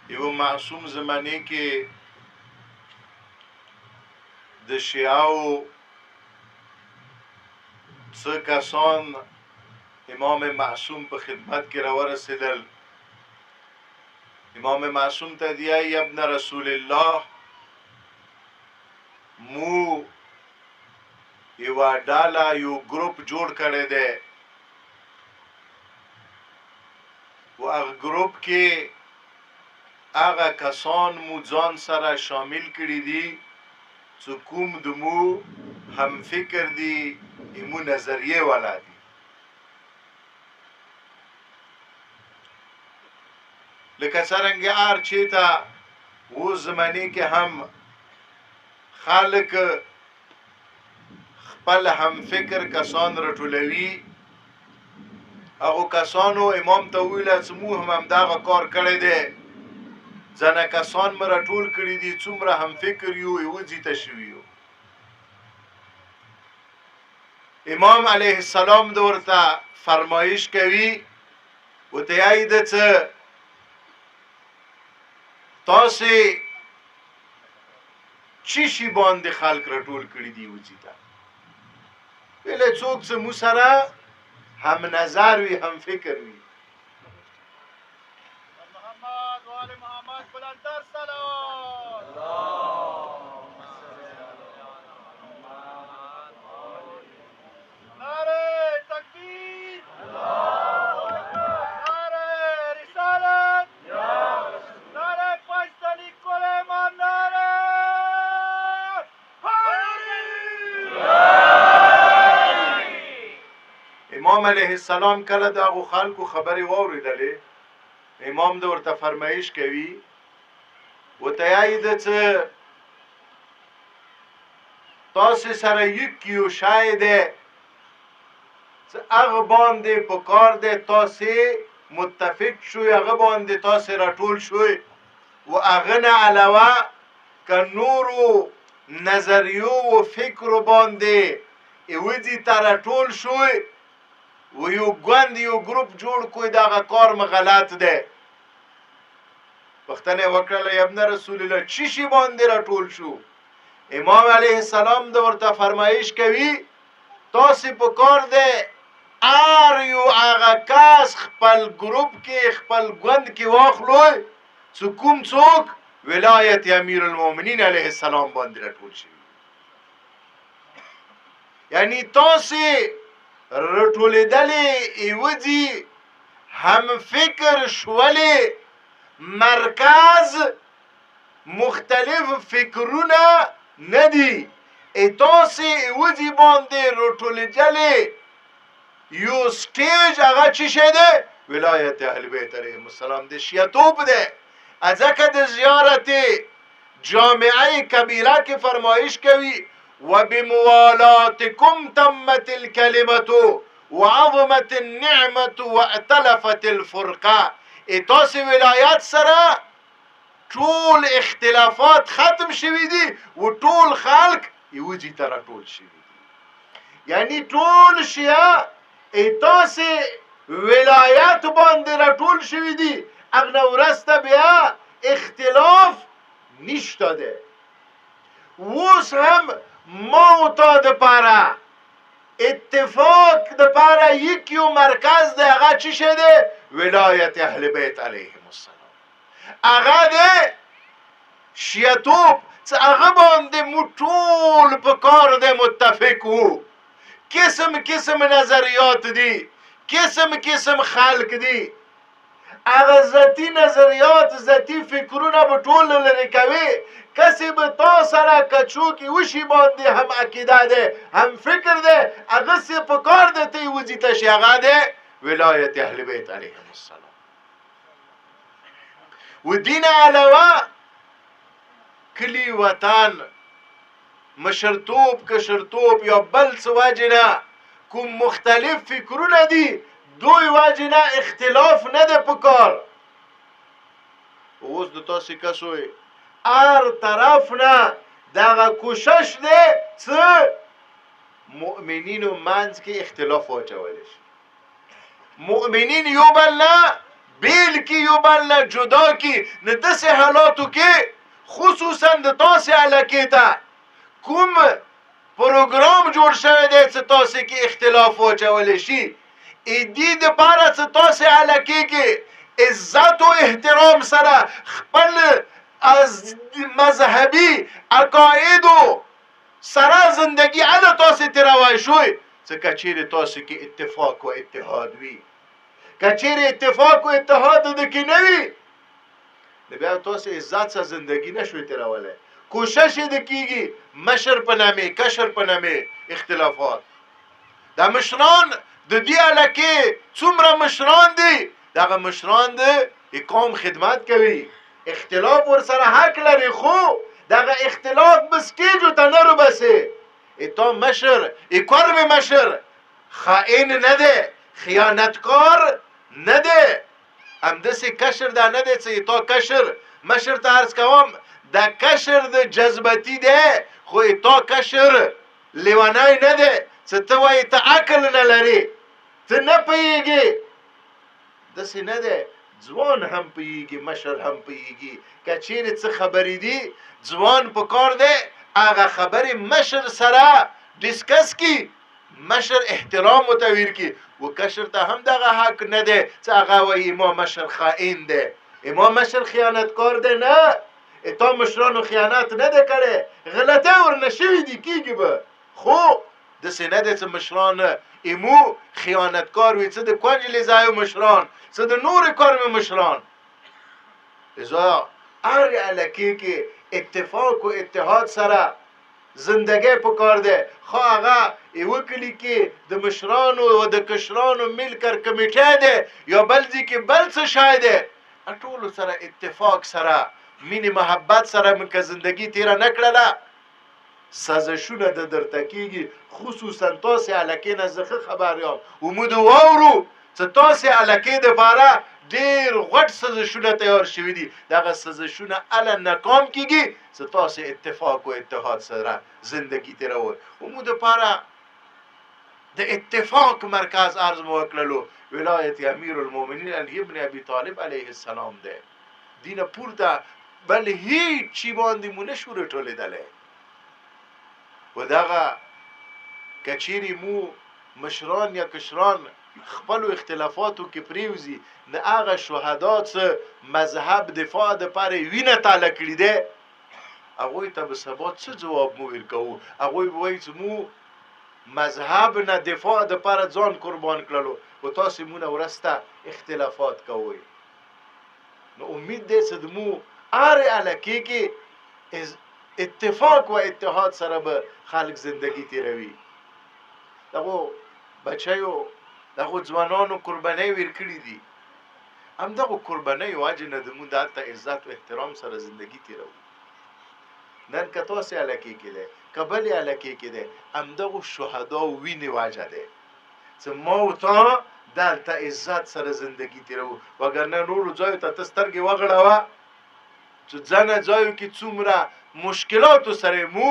یو معصوم زمانه کې د شیعو څه کسان امام معصوم په خدمت کې راورسېدل. امام معصوم ته دی ای ابن رسول الله مو یو ډاله یو ګروپ جوړ کړی دی و هغه ګروپ کې هغه کسان مو ځان سره شامل کړي دي چې کوم د مو هم فکر دي مو نظریه والا دي. لکه څرنګه هر چېته و زمانې کې هم خلک خپل هم فکر کسان راټولوي. هغو کسانو امام ته وویل چې موږ هم همدغه کار کړی دی، ځنه کسان مې راټول کړي دي څومره هم فکر یو یوه ځای ته شوي یو. امام علیه السلام د ورته فرمایش کوي ورته یایي ده څه تاسې چی شي باندې خلک راټول کړي دي یوه ځای ته؟ ویلی څوک چې مو سره هم نظر وي هم فکر وي. محمد و آل محمد بلندتر سلام. نعره تکبیر، نعره رسالت، نعره پشتنی کلمان، نعره امام علیه السلام کله د هغو خلکو خبرې واورېدلې، امام د ورته فرمایش کوي ورته یایي ده څه تاسې سره یک یو شی دی څه هغه باندې په کار دی تاسې متفق شوئ، هغه باندې تاسې راټول شوئ و هغه نه علاوه که نورو نظریو و فکرو باندې یوه ځای ته راټول شوئ و یو ګوند یو ګروپ جوړ کوی دغه کار مې غلط دی. پوښتنه یې وکړله ای ابن رسول الله چی شي باندې راټول شو؟ امام علیه السلام د ورته فرمایش کوي تاسې په کار دی هر یو هغه کس خپل ګروپ کې خپل ګوند کې واخلوی چې کوم څوک ولایت امیر المؤمنین علیه السلام باندې راټول شوي. یعنی تاسې راټولېدلې یوه ځای هم فکر شولې مرکز مختلف فکرونه نه دي، تاسې یوه ځای باندې راټولېدلې یو سټیج هغه څه شی دی؟ ولایت اهل بیت علیهم السلام د شیعتوب دی. ځکه د زیارت جامعه کبیره کې فرمایش کوي وبموالاتكم تمت الكلمة وعظمت النعمة واتلفت الفرقة. تاسې ولایت سره ټول اختلافات ختم شوي دي و ټول خلق یوه ځای ته راټول شوي دي. یعنی ټول شیعه تاسې ولایت باندې راټول شوي دي، هغه نه وروسته بیا اختلاف نشته دی. اوس هم ما و تا د پاره اتفاق د پاره یک یو مرکز دی، هغه چی شه دی؟ ولایت اهل بیت علیهم السلام. هغه دی شیعتوب چې هغه باندې مو ټول په کار دی متفق وو. قسم قسم نظریات دي، قسم قسم خلق دي، هغه ذاتي نظریات ذاتي فکرونه به ټول لرې کوي. کسی به تا سره کچوک یوه شي باندې هم عقیده دی هم فکر دی، هغسې په کار دی ته یوه ځای ته شي، هغه دی ولایت اهل بیت علیهم السلام. و دین علاوه کلی وطن مشرتوب کشرتوب یا بل څه وجې نه کوم مختلف فکرونه دي دوی وجې نه اختلاف نه دی په کار. اوس د تاسې کس وی هر طرف نه دغه کوشش دی څه مؤمنینو منځ کې اختلاف واچولی شي. مؤمنین یو بل نه بیل کی یو بل نه جدا کی نه داسې حالاتو کې خصوصا د تاسې علاقې ته کوم پروګرام جوړ شوی دی چې تاسې کې اختلاف واچولی شي دې دپاره چې تاسې علاقې کې عزت و احترام سره خپل از مذهبي عقایدو سره زندگی اله تاسې تیروای شوی چې کچېرې تاسې کې اتفاق و اتحاد وي کچېرې اتفاق و اتحاد د کې نه وي نو بیا تاسې عزت سره زندگی نشوي تیرولی کوشش یې د کېږي مشر په نامې کشر په نامې اختلافات دا مشران د دې علاقې څومره مشران دي دغه مشران د قوم خدمت کوي اختلاف ورسره حق لري خو دغه اختلاف بس کېجو ته نه روبسې تا مشر کار مشر خائن نه دی خیانتکار نه دی همداسې کشر دا نه دی چې تا کشر مشر ته عرض کوم دا کشر د جذبتي دی خو تا کشر لیونی نه دی چې ته وایې ته عقل نه لري ته نه پوهېږې داسې نه دی ځوان هم پوهېږي مشر هم پوهېږي که چیرې څه خبرې دي ځوان په کار دی هغه خبرې مشر سره ډسکس کی مشر احترام متویر کی و کشر ته هم دغه حق نه دی چې هغه وایي ما مشر خائن دی ما مشر خیانتکار دی نه تا مشرانو خیانت نه دی کړی غلطه ورنه شوي دي کېږي به خو داسې نه دی چې مشران ایمو خیانتکار وي څه د کونج لیزایو مشران څه د نور کارم مشران لذا هر علاقې کې اتفاق و اتحاد سره زندگی په کار دی خو هغه یوه کلي کې د مشرانو و د کشرانو ملکر کمیټه دی یا بل ځای کې بل څه شای دی ټولو سره اتفاق سره مینې محبت سره مې که زندگی تیره نه کړله سازشونه د درته کېږي خصوصا تاسې علاقې نه زه ښه خبر یم ومو د واورو چې تاسې علاقې دپاره ډېر غټ سازشونه تیار شوي دي دغه سازشونه اله ناکام کېږي چې تاسې اتفاق و اتحاد سره زندگی تیروئ ومو دپاره د اتفاق مرکز عرض مو وکړلو ولایت امیر المؤمنین علی ابن ابي طالب علیه السلام دی دینه پورته بل هیڅ چی باندې مو نشو راټولېدلی و دغه کچیری مو مشران یا کشران خپلو اختلافاتو کې پریوزي نه هغه شهدا څه مذهب دفاع دپاره وینه تاله کړي دی هغوی ته به سبا څه جواب مو ورکوو هغوی به وایي چې مو مذهب نه دفاع دپاره ځان قربان کړلو و تاسې مونه ورسته اختلافات کوئ نو امید دی چې د مو هر علاقې کې اتفاق و اتحاد سره به خلق زندگی تیروي دغو بچیو دغو ځوانانو قربانۍ ورکړي دي همدغو قربانیو وجې نه د مونږ دلته عزت و احترام سره زندگی تیروو نن که تاسې علاقې کې دی که بلې علاقې کې دی همدغو شهداو وینې وجه دی چې ما و تا دلته عزت سره زندگی تیروو وګرنه نورو ځایو ته ته سترګې وغړوه چې ځنه ځایو کې څومره مشکلاتو سره مو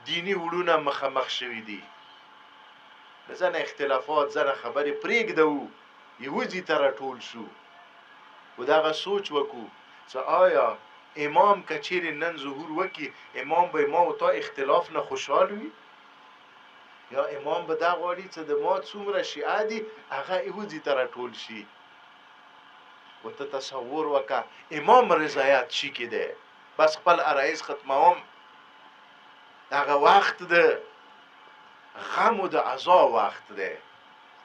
دینی وړونه مخامخ شوي دي ځنه اختلافات ځنه خبرې پرېږدو یوه ځای ته راټول شو و دغه سوچ وکړو چې آیا امام که چیرې نن ظهور وکړي امام به ما و تا اختلاف نه خوشحال وي یا امام به دا غواړي چې د ما څومره شیعه دي هغه یوه ځای ته راټول شي و ته تصور وکړه امام رضایت چی کې دی بس خپل عرایض ختموم هغه وخت د غم و د عزا وخت دی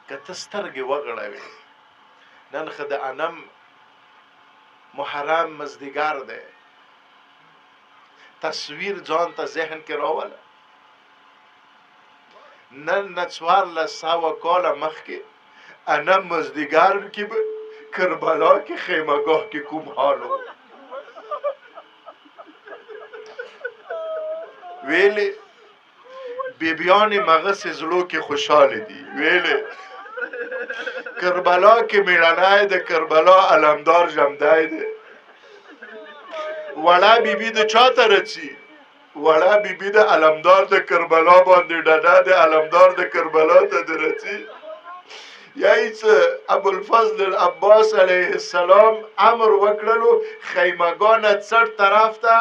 که ته سترګې وغړوې نن خو د انم محرم مزدیګر دی تصویر ځان ته ذهن کې راوله نن نه 1400 کاله مخکې انم مزدیګر کې به کربلا کې خیمهگاه کې کوم حالو ویلې بیبیان مغس زلو کې خوشحال دي ویلې کربلا کې میړنای د کربلا علمدار جمدای دی وړه بیبي د چا ته رسي وړه بیبي د علمدار د کربلا باندې ډډه د علمدار د کربلا ته درسي یای څه ابوالفضل العباس علیه السلام امر وکړلو خیمهګانه څټ طرف ته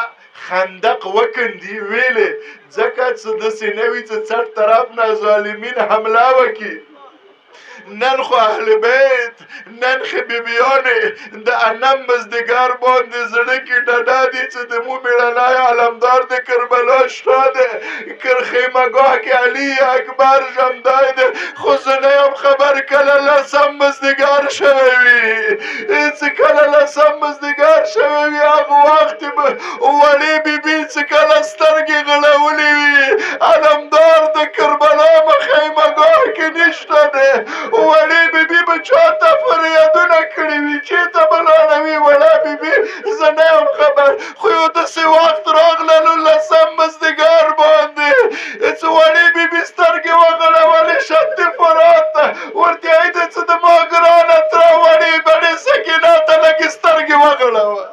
خندق وکندي ویلې ځکه څه داسې نه وي چې څټ طرف نه ظالمین حمله وکړي. نن خو اهل بیت نن خو بیبیانې د انم مزدګار باندې زړه کې ډډا دي چې د مو میړنی علمدار د کربلا شته دی کر خیمهګاه کې علي اکبر ژمدی دی خو زه نه یم خبر کله لسم مزدګار شوی وي چې کله لسم مزدګار شوی وي هغه وخت به وړې بیبي چې کله سترګې غړولې وي علمدار د کربلا خیمهګاه کې نشته دی وړې بیبي به چاته فریادونه کړي وي چېرته به لاړوي وړه بیبي زه نه یم خبر خو یو داسې وخت راغللو لسم مزدګار باندې چې وړې بیبي سترګې وغړولې شط فرات ته ورته یې ده چې د ما ګرانه تره وړې بړې سکینه ته لږې سترګې وغړوه